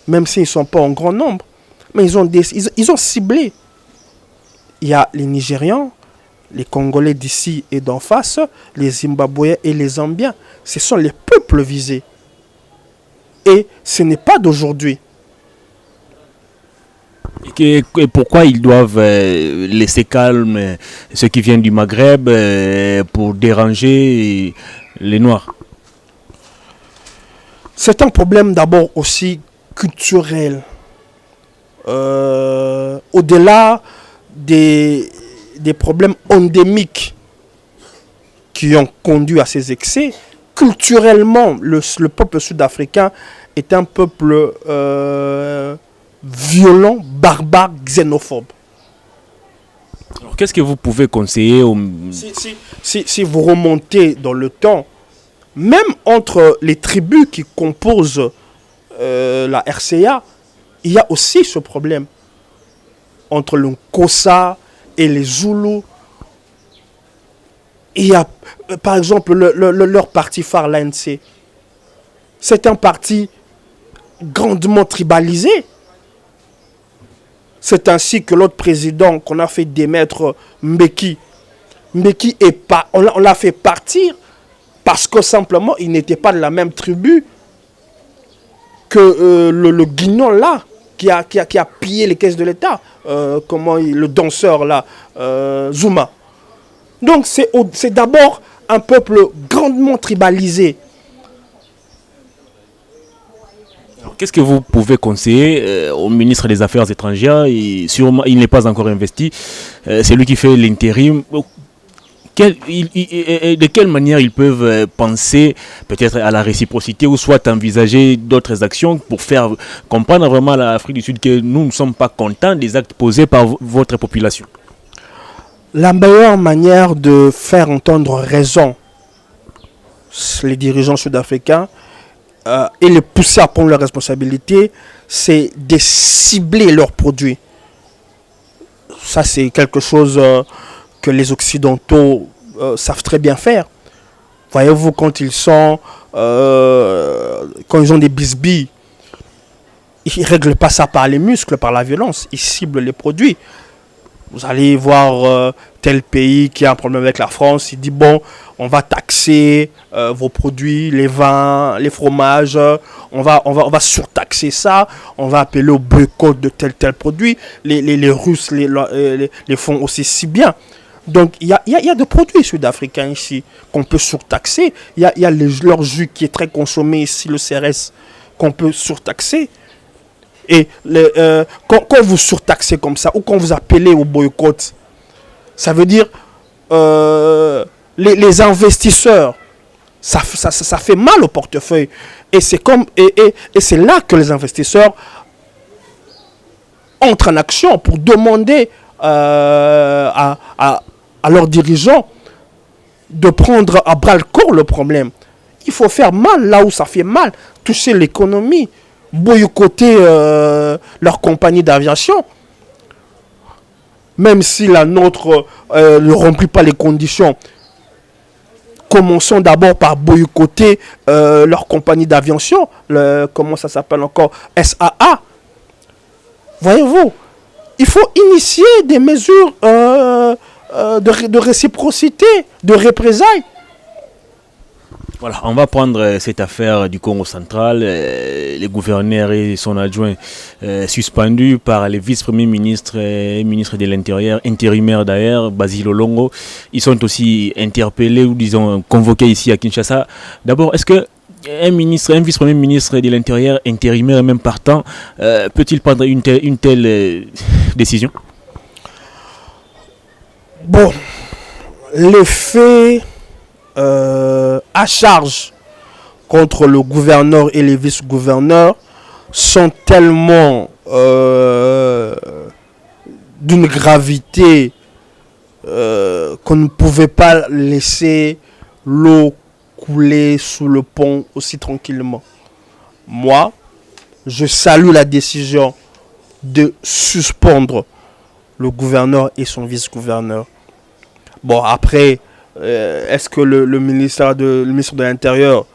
même s'ils ne sont pas en grand nombre. Mais ils ont ciblé. Il y a les Nigérians, les Congolais d'ici et d'en face, les Zimbabwéens et les Zambiens. Ce sont les peuples visés. Et ce n'est pas d'aujourd'hui. Et pourquoi ils doivent laisser calme ceux qui viennent du Maghreb pour déranger les Noirs? C'est un problème d'abord aussi culturel. Au-delà des problèmes endémiques qui ont conduit à ces excès, culturellement, le peuple sud-africain est un peuple violent, barbare, xénophobe. Alors, qu'est-ce que vous pouvez conseiller si vous remontez dans le temps, même entre les tribus qui composent la RCA, il y a aussi ce problème. Entre le Nkosa et les Zoulous, il y a, par exemple, leur parti phare, l'ANC. C'est un parti grandement tribalisé. C'est ainsi que l'autre président qu'on a fait démettre, Mbeki, on l'a fait partir parce que simplement il n'était pas de la même tribu que le guignon là qui a pillé les caisses de l'État, le danseur là, Zuma. Donc c'est d'abord un peuple grandement tribalisé. Qu'est-ce que vous pouvez conseiller au ministre des Affaires étrangères? Sûrement, il n'est pas encore investi. C'est lui qui fait l'intérim. De quelle manière ils peuvent penser peut-être à la réciprocité ou soit envisager d'autres actions pour faire comprendre vraiment à l'Afrique du Sud que nous ne sommes pas contents des actes posés par votre population? La meilleure manière de faire entendre raison les dirigeants sud-africains et les pousser à prendre leurs responsabilités, c'est de cibler leurs produits. Ça, c'est quelque chose que les Occidentaux savent très bien faire. Voyez-vous, quand ils ont des bisbilles, ils ne règlent pas ça par les muscles, par la violence. Ils ciblent les produits. Vous allez voir tel pays qui a un problème avec la France, il dit bon, on va taxer vos produits, les vins, les fromages, on va surtaxer ça, on va appeler au boycott de tel produit. Les Russes les font aussi si bien. Donc il y a des produits sud-africains ici qu'on peut surtaxer. Il y a leur jus qui est très consommé ici, le CRS, qu'on peut surtaxer. Et quand vous surtaxez comme ça, ou quand vous appelez au boycott, ça veut dire les investisseurs, ça fait mal au portefeuille. Et c'est là que les investisseurs entrent en action pour demander à leurs dirigeants de prendre à bras le corps le problème. Il faut faire mal là où ça fait mal, toucher l'économie, boycotter leur compagnie d'aviation. Même si la nôtre ne remplit pas les conditions, commençons d'abord par boycotter leur compagnie d'aviation, comment ça s'appelle encore, SAA. Voyez-vous, il faut initier des mesures de réciprocité, de représailles. Voilà, on va prendre cette affaire du Congo central. Les gouverneurs et son adjoint suspendus par les vice-premiers ministres et ministres de l'Intérieur, intérimaires d'ailleurs, Basile Olongo. Ils sont aussi interpellés ou disons convoqués ici à Kinshasa. D'abord, est-ce que un vice-premier ministre de l'Intérieur, intérimaire même partant, peut-il prendre une telle décision? Bon, les faits à charge contre le gouverneur et les vice-gouverneurs sont tellement d'une gravité qu'on ne pouvait pas laisser l'eau couler sous le pont aussi tranquillement. Moi, je salue la décision de suspendre le gouverneur et son vice-gouverneur. Bon, après, est-ce que le ministre de l'Intérieur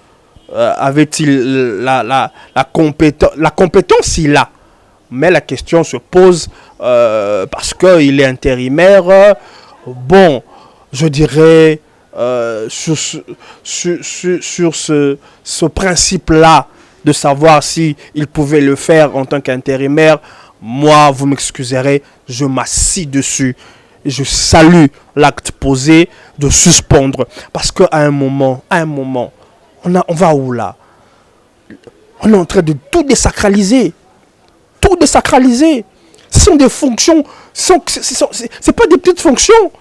avait-il la compétence? Il a. Mais la question se pose parce qu'il est intérimaire. Bon, je dirais sur ce principe-là de savoir si il pouvait le faire en tant qu'intérimaire, moi, vous m'excuserez, je m'assis dessus. Je salue l'acte posé de suspendre. Parce qu'à un moment, on va où là? On est en train de tout désacraliser. Tout désacraliser. Ce sont des fonctions. C'est pas des petites fonctions.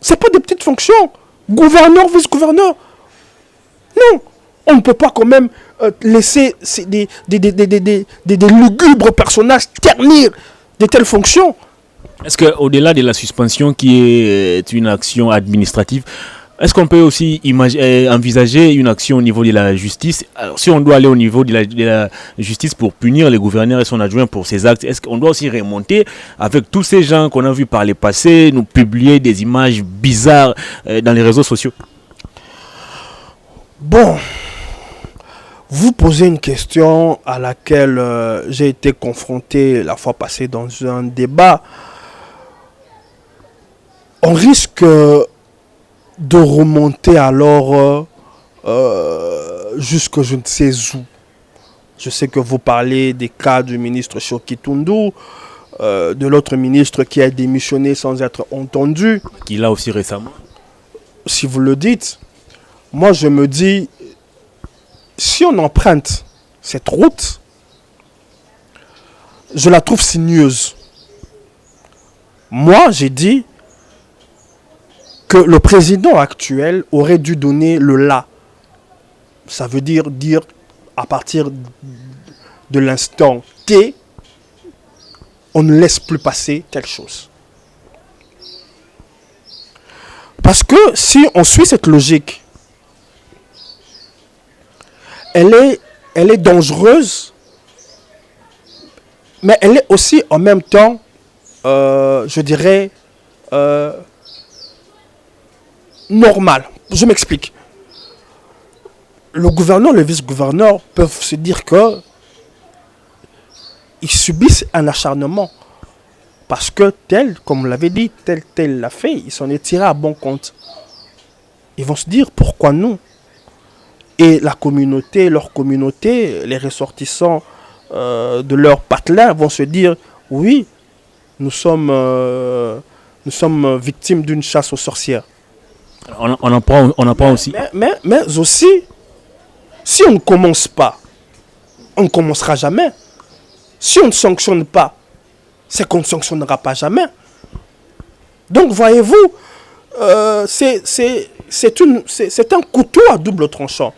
C'est pas des petites fonctions. Gouverneur, vice-gouverneur. Non. On ne peut pas quand même laisser des lugubres personnages ternir de telles fonctions. Est-ce qu'au-delà de la suspension qui est une action administrative, est-ce qu'on peut aussi envisager une action au niveau de la justice? Alors, si on doit aller au niveau de la justice pour punir les gouverneurs et son adjoint pour ces actes, est-ce qu'on doit aussi remonter avec tous ces gens qu'on a vus par le passé, nous publier des images bizarres dans les réseaux sociaux? Bon, vous posez une question à laquelle j'ai été confronté la fois passée dans un débat. On risque de remonter alors jusque je ne sais où. Je sais que vous parlez des cas du ministre Shoki Tundu, de l'autre ministre qui a démissionné sans être entendu. Qui l'a aussi récemment. Si vous le dites, moi je me dis, si on emprunte cette route, je la trouve sinueuse. Moi j'ai dit que le président actuel aurait dû donner le là. Ça veut dire à partir de l'instant T, on ne laisse plus passer telle chose. Parce que si on suit cette logique, elle est dangereuse, mais elle est aussi en même temps, je dirais, normal. Je m'explique. Le gouverneur, le vice-gouverneur peuvent se dire que ils subissent un acharnement. Parce que tel, comme vous l'avez dit, tel l'a fait, ils s'en est tiré à bon compte. Ils vont se dire pourquoi nous? Et la communauté, leur communauté, les ressortissants de leur patelin vont se dire oui, nous sommes victimes d'une chasse aux sorcières. On en prend aussi. Mais aussi, si on ne commence pas, on ne commencera jamais. Si on ne sanctionne pas, c'est qu'on ne sanctionnera pas jamais. Donc, voyez-vous, c'est un couteau à double tranchant.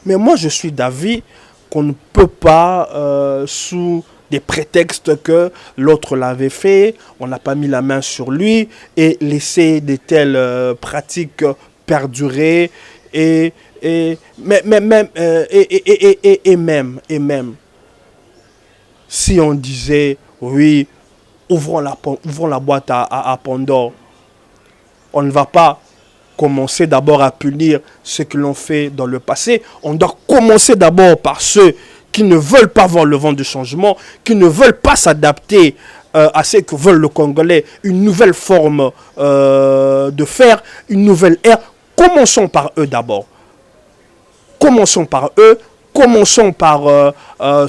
Mais moi, je suis d'avis qu'on ne peut pas, sous des prétextes que l'autre l'avait fait, on n'a pas mis la main sur lui et laisser de telles pratiques perdurer et même si on disait oui, ouvrons la boîte à Pandore, on ne va pas commencer d'abord à punir ceux qui l'ont fait dans le passé. On doit commencer d'abord par ceux qui ne veulent pas voir le vent du changement, qui ne veulent pas s'adapter à ce que veulent le Congolais, une nouvelle forme de faire, une nouvelle ère. Commençons par eux d'abord. Commençons par eux. Commençons par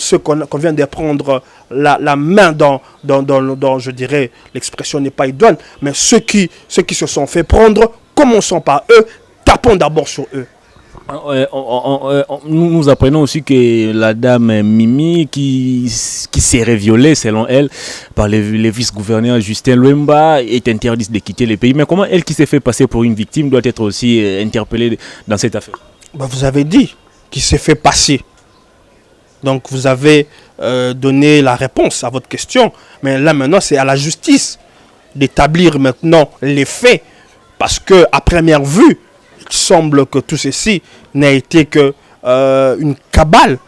ceux qu'on vient de prendre la main dans, je dirais, l'expression n'est pas idoine, mais ceux qui se sont fait prendre, commençons par eux, tapons d'abord sur eux. Nous apprenons aussi que la dame Mimi, qui serait violée, selon elle, par les vice-gouverneurs Justin Luemba, est interdite de quitter le pays. Mais comment elle, qui s'est fait passer pour une victime, doit être aussi interpellée dans cette affaire? Vous avez dit qu'il s'est fait passer. Donc vous avez donné la réponse à votre question. Mais là maintenant, c'est à la justice d'établir maintenant les faits. Parce que à première vue, il semble que tout ceci n'a été que une cabale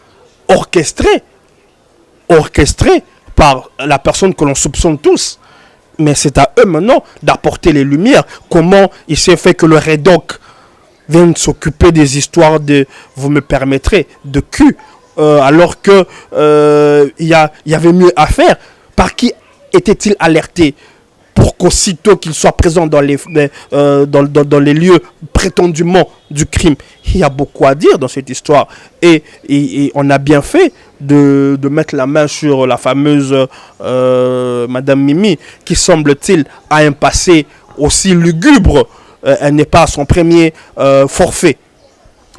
orchestrée par la personne que l'on soupçonne tous. Mais c'est à eux maintenant d'apporter les lumières. Comment il s'est fait que le REDOC vienne s'occuper des histoires de, vous me permettrez, de cul, alors que il y avait mieux à faire. Par qui était-il alerté pour qu'aussitôt qu'il soit présent dans les lieux prétendument du crime? Il y a beaucoup à dire dans cette histoire. Et on a bien fait de mettre la main sur la fameuse Madame Mimi, qui semble-t-il a un passé aussi lugubre. Elle n'est pas à son premier forfait.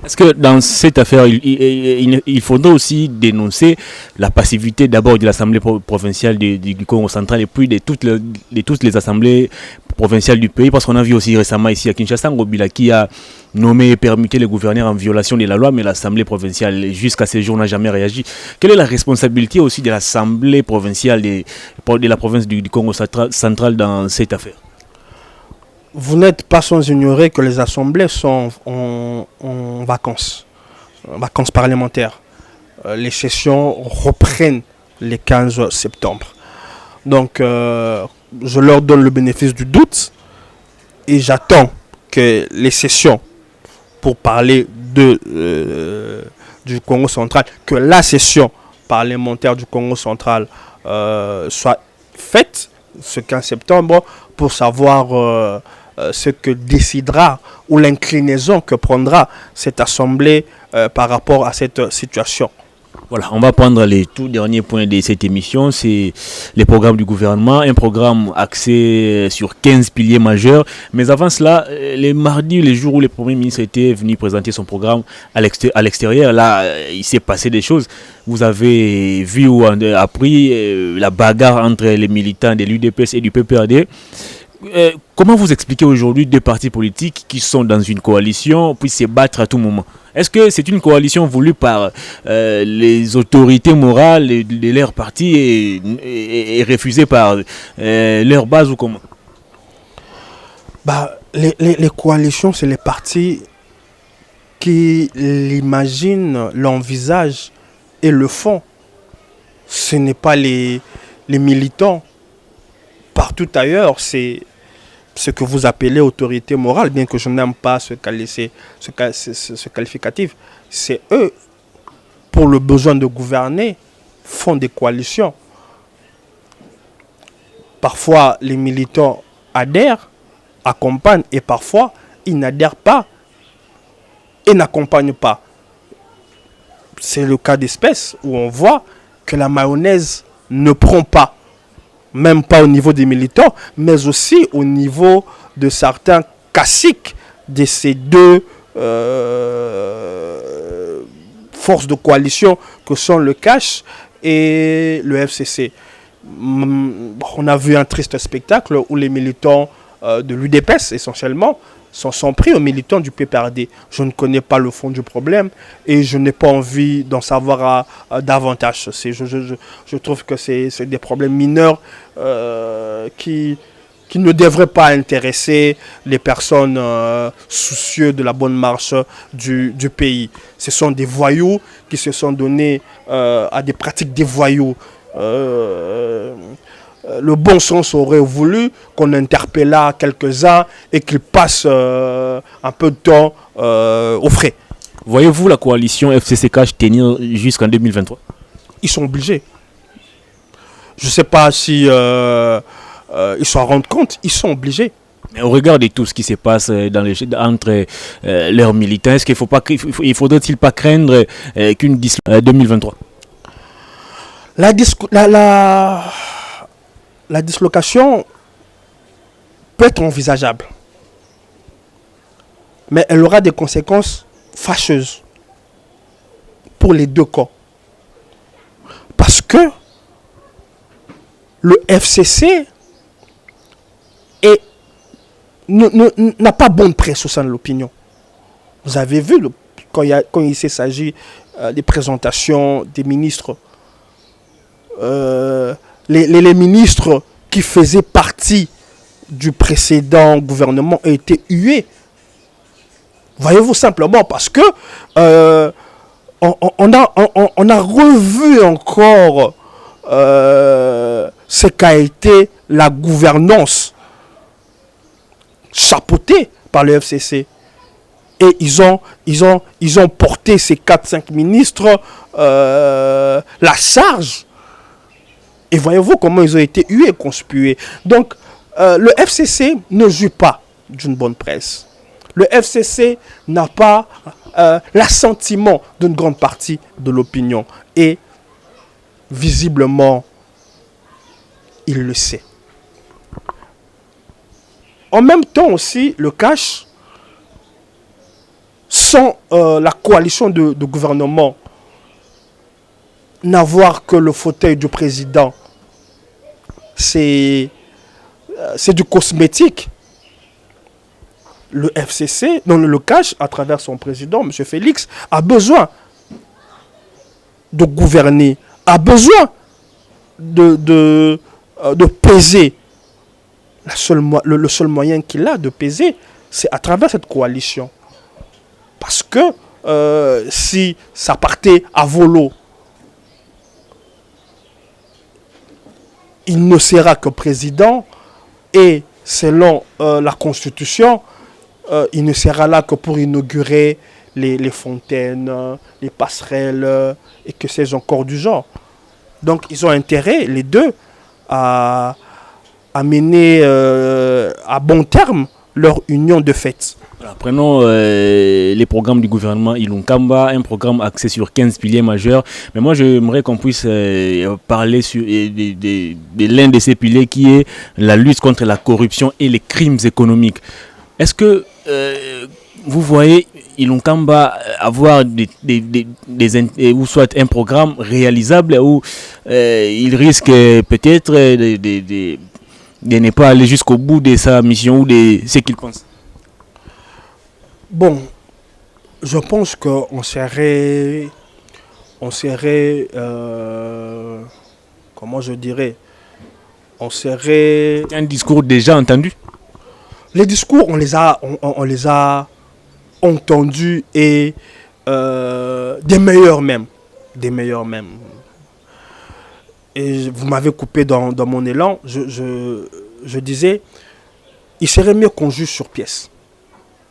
Est-ce que dans cette affaire, il faudrait aussi dénoncer la passivité d'abord de l'Assemblée provinciale du Congo central et puis de toutes les assemblées provinciales du pays? Parce qu'on a vu aussi récemment ici à Kinshasa, Ngobila qui a nommé et permuté les gouverneurs en violation de la loi, mais l'Assemblée provinciale jusqu'à ce jour n'a jamais réagi. Quelle est la responsabilité aussi de l'Assemblée provinciale de la province du Congo central dans cette affaire? Vous n'êtes pas sans ignorer que les assemblées sont en vacances parlementaires. Les sessions reprennent les 15 septembre. Donc, je leur donne le bénéfice du doute et j'attends que les sessions, pour parler du Congo central, que la session parlementaire du Congo central soit faite ce 15 septembre pour savoir ce que décidera ou l'inclinaison que prendra cette assemblée par rapport à cette situation. Voilà, on va prendre les tout derniers points de cette émission, c'est les programmes du gouvernement, un programme axé sur 15 piliers majeurs. Mais avant cela, les mardis, les jours où le Premier ministre était venu présenter son programme à l'extérieur, là, il s'est passé des choses. Vous avez vu ou appris la bagarre entre les militants de l'UDPS et du PPRD. Comment vous expliquez aujourd'hui deux partis politiques qui sont dans une coalition puissent se battre à tout moment? Est-ce que c'est une coalition voulue par les autorités morales de leur parti et refusée par leur base ou comment? Les coalitions, c'est les partis qui l'imaginent, l'envisagent et le font. Ce n'est pas les militants. Partout ailleurs, c'est ce que vous appelez autorité morale, bien que je n'aime pas ce qualificatif. C'est eux, pour le besoin de gouverner, font des coalitions. Parfois, les militants adhèrent, accompagnent, et parfois, ils n'adhèrent pas et n'accompagnent pas. C'est le cas d'espèce où on voit que la mayonnaise ne prend pas. Même pas au niveau des militants, mais aussi au niveau de certains caciques de ces deux forces de coalition que sont le CACH et le FCC. On a vu un triste spectacle où les militants de l'UDPS essentiellement s'en pris aux militants du PPRD. Je ne connais pas le fond du problème et je n'ai pas envie d'en savoir davantage. Je trouve que c'est des problèmes mineurs qui ne devraient pas intéresser les personnes soucieuses de la bonne marche du pays. Ce sont des voyous qui se sont donnés à des pratiques des voyous. Le bon sens aurait voulu qu'on interpellât quelques-uns et qu'ils passent un peu de temps au frais. Voyez-vous la coalition FCC-CAJ tenir jusqu'en 2023? Ils sont obligés. Je ne sais pas si ils s'en rendent compte, ils sont obligés. Mais au regard de tout ce qui se passe entre leurs militants, est-ce qu'il ne faudrait-il pas craindre qu'une 2023? La dislocation peut être envisageable, mais elle aura des conséquences fâcheuses pour les deux camps. Parce que le FCC n'a pas bonne presse au sein de l'opinion. Vous avez vu, quand il s'agit des présentations des ministres, les ministres qui faisaient partie du précédent gouvernement ont été hués. Voyez-vous, simplement parce que on a revu encore ce qu'a été la gouvernance chapeautée par le FCC. Et ils ont porté ces 4-5 ministres la charge. Et voyez-vous comment ils ont été hués et conspués. Donc, le FCC ne joue pas d'une bonne presse. Le FCC n'a pas l'assentiment d'une grande partie de l'opinion. Et visiblement, il le sait. En même temps aussi, le CAJ, sans la coalition de gouvernement, n'avoir que le fauteuil du président, c'est du cosmétique. Le FCC, non, le CAJ, à travers son président, M. Félix, a besoin de gouverner, a besoin de peser. Le seul moyen qu'il a de peser, c'est à travers cette coalition. Parce que si ça partait à volo, il ne sera que président et selon la Constitution, il ne sera là que pour inaugurer les fontaines, les passerelles et que sais-je encore du genre. Donc ils ont intérêt, les deux, à mener à bon terme leur union de fait. Alors, prenons les programmes du gouvernement Ilunkamba, un programme axé sur 15 piliers majeurs. Mais moi, j'aimerais qu'on puisse parler de l'un de ces piliers qui est la lutte contre la corruption et les crimes économiques. Est-ce que vous voyez Ilunkamba avoir ou soit un programme réalisable où il risque peut-être de ne pas aller jusqu'au bout de sa mission ou de ce qu'il pense? Bon, je pense qu'on serait, comment je dirais, on serait... Un discours déjà entendu? Les discours, on les a entendus et des meilleurs même. Et vous m'avez coupé dans mon élan, je disais, il serait mieux qu'on juge sur pièce.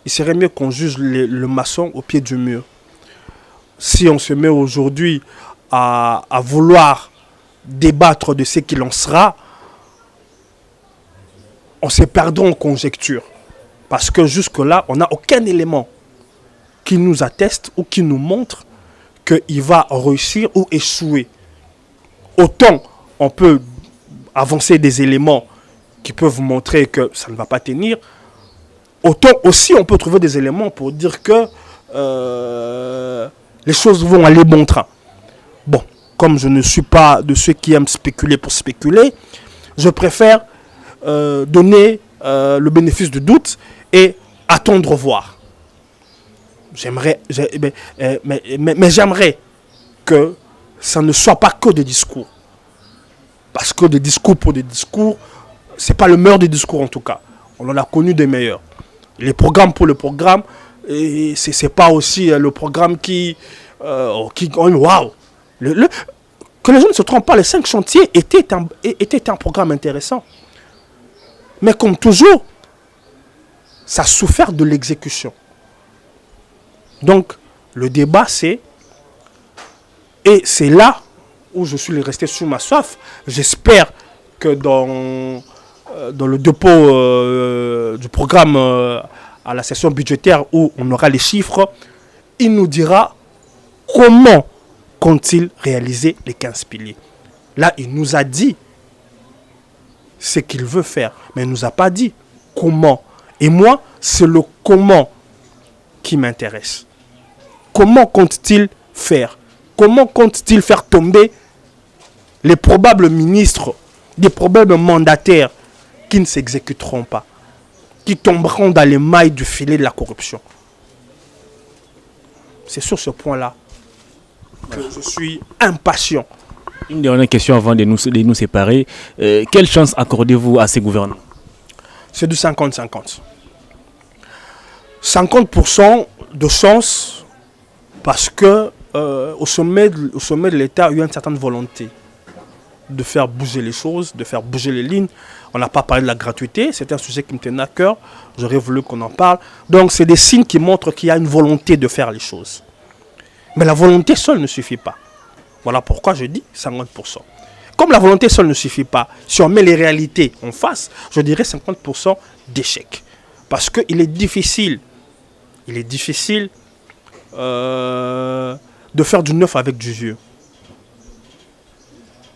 Il serait mieux qu'on juge le maçon au pied du mur. Si on se met aujourd'hui à vouloir débattre de ce qu'il en sera, on se perdra en conjecture. Parce que jusque-là, on n'a aucun élément qui nous atteste ou qui nous montre qu'il va réussir ou échouer. Autant on peut avancer des éléments qui peuvent vous montrer que ça ne va pas tenir, autant aussi on peut trouver des éléments pour dire que les choses vont aller bon train. Bon, comme je ne suis pas de ceux qui aiment spéculer pour spéculer, je préfère donner le bénéfice du doute et attendre voir. Mais j'aimerais que ça ne soit pas que des discours. Parce que des discours pour des discours, c'est pas le meilleur des discours en tout cas. On en a connu des meilleurs. Les programmes pour le programme, c'est pas aussi le programme qui waouh. Que les gens ne se trompent pas, les 5 chantiers étaient un programme intéressant. Mais comme toujours, ça a souffert de l'exécution. Donc, le débat, c'est là où je suis resté sur ma soif. J'espère que dans le dépôt du programme à la session budgétaire où on aura les chiffres, il nous dira comment compte-t-il réaliser les 15 piliers. Là, il nous a dit ce qu'il veut faire, mais il ne nous a pas dit comment. Et moi, c'est le comment qui m'intéresse. Comment compte-t-il faire? Comment compte-t-il faire tomber les probables ministres, des probables mandataires qui ne s'exécuteront pas, qui tomberont dans les mailles du filet de la corruption? C'est sur ce point-là que je suis impatient. Une dernière question avant de nous séparer. Quelle chance accordez-vous à ces gouvernants? C'est du 50-50. 50% de chance parce que au sommet de l'État, il y a une certaine volonté de faire bouger les choses, de faire bouger les lignes. On n'a pas parlé de la gratuité, c'est un sujet qui me tenait à cœur. J'aurais voulu qu'on en parle. Donc, c'est des signes qui montrent qu'il y a une volonté de faire les choses. Mais la volonté seule ne suffit pas. Voilà pourquoi je dis 50%. Comme la volonté seule ne suffit pas, si on met les réalités en face, je dirais 50% d'échec. Parce qu'il est difficile, de faire du neuf avec du vieux.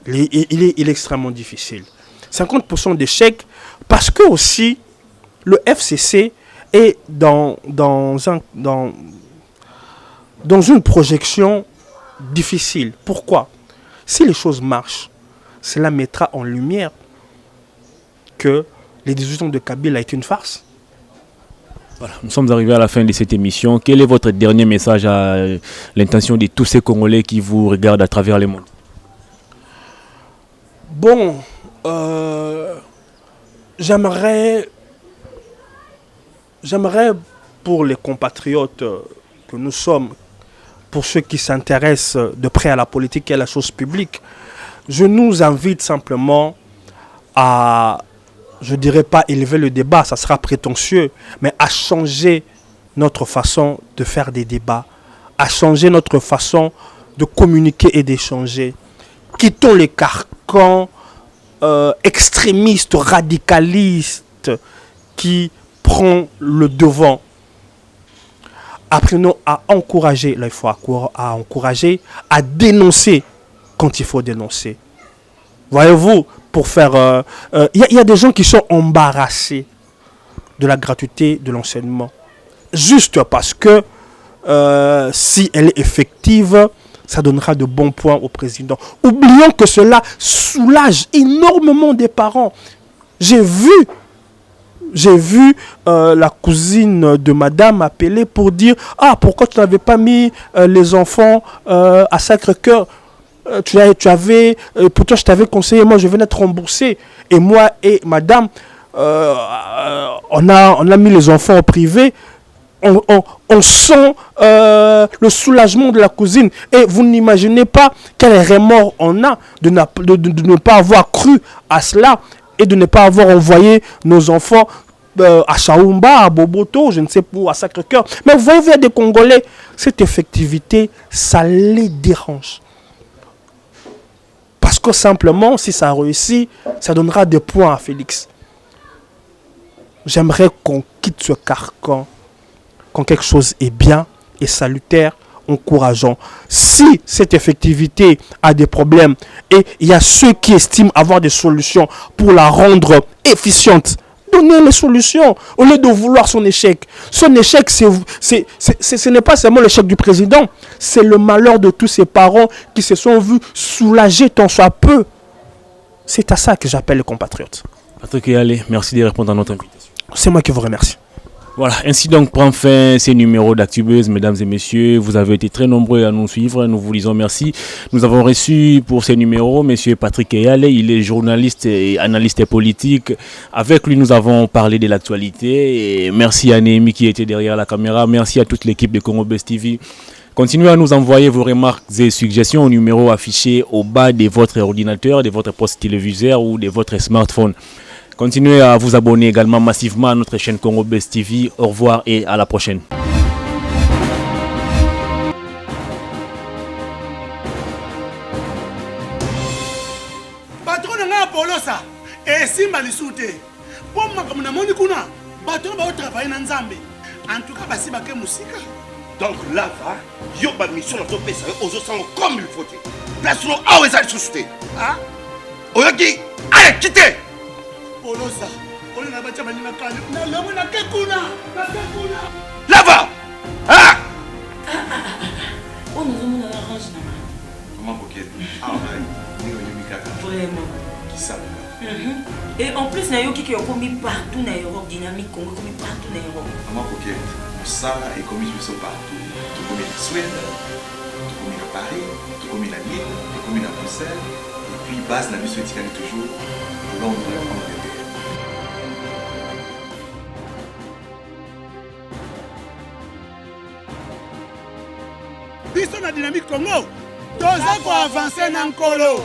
Il est extrêmement difficile. 50% d'échec parce que aussi le FCC est dans une projection difficile. Pourquoi? Si les choses marchent, cela mettra en lumière que les 18 ans de Kabila a été une farce. Voilà, nous sommes arrivés à la fin de cette émission. Quel est votre dernier message à l'intention de tous ces Congolais qui vous regardent à travers le monde? Bon, j'aimerais pour les compatriotes que nous sommes, pour ceux qui s'intéressent de près à la politique et à la chose publique, je nous invite simplement à, je ne dirais pas élever le débat, ça sera prétentieux, mais à changer notre façon de faire des débats, à changer notre façon de communiquer et d'échanger. Quittons les carcans extrémistes, radicalistes qui prennent le devant. Apprenons à encourager, là il faut encourager, à dénoncer quand il faut dénoncer. Voyez-vous, pour faire... Il y a des gens qui sont embarrassés de la gratuité de l'enseignement. Juste parce que si elle est effective, ça donnera de bons points au président. Oublions que cela soulage énormément des parents. J'ai vu la cousine de madame appeler pour dire « Ah, pourquoi tu n'avais pas mis les enfants à Sacré-Cœur ? Pourtant je t'avais conseillé, moi je venais te rembourser. » Et moi et madame, on a mis les enfants au privé. On sent le soulagement de la cousine. Et vous n'imaginez pas quel remords on a de ne pas avoir cru à cela et de ne pas avoir envoyé nos enfants à Chaoumba, à Boboto, je ne sais pas où, à Sacré-Cœur. Mais vous voyez, il y a des Congolais, cette effectivité, ça les dérange. Parce que simplement, si ça réussit, ça donnera des points à Félix. J'aimerais qu'on quitte ce carcan quand quelque chose est bien et salutaire, encourageant. Si cette effectivité a des problèmes et il y a ceux qui estiment avoir des solutions pour la rendre efficiente, donnez les solutions au lieu de vouloir son échec. Son échec, ce n'est pas seulement l'échec du président, c'est le malheur de tous ses parents qui se sont vus soulagés tant soit peu. C'est à ça que j'appelle les compatriotes. Patrick Eyalé, merci de répondre à notre invitation. C'est moi qui vous remercie. Voilà, ainsi donc prend fin ces numéros d'Actubuzz, mesdames et messieurs. Vous avez été très nombreux à nous suivre, nous vous disons merci. Nous avons reçu pour ces numéros monsieur Patrick Eyale, il est journaliste et analyste politique. Avec lui, nous avons parlé de l'actualité. Et merci à Némi qui était derrière la caméra, merci à toute l'équipe de Congo Buzz TV. Continuez à nous envoyer vos remarques et suggestions au numéro affiché au bas de votre ordinateur, de votre poste téléviseur ou de votre smartphone. Continuez à vous abonner également massivement à notre chaîne Congo Buzz TV. Au revoir et à la prochaine. Patron nga Polosa esimba lisute. Po makambo na moni kuna bato ba travailler na Nzambe. En tout cas basi bake musika. Donc là va, yo ba mission na to pesa aux sango comme il faut. Place lo awe za susute. Ah? Oyoki, allez quitter. Polosa, on na bacha bani na kanya. Na lomo na kekuna, na kekuna. Là va. Ah! Oh, nous avons la range là. Comment coquette? Ah ouais, ni au Mikaka. Vraiment. Qui ça? Et en plus, Nayo qui est commis partout dans l'Europe, dynamique Congo commis partout dans l'Europe. Comment coquette? Ça est commis partout. Tout comme en Suède, tout comme à Paris, tout comme à Lille, tout comme à Bruxelles. Et puis base la mission est toujours Londres, Angleterre. Biso na dynamique Congo, toza ko avancer na nkolo.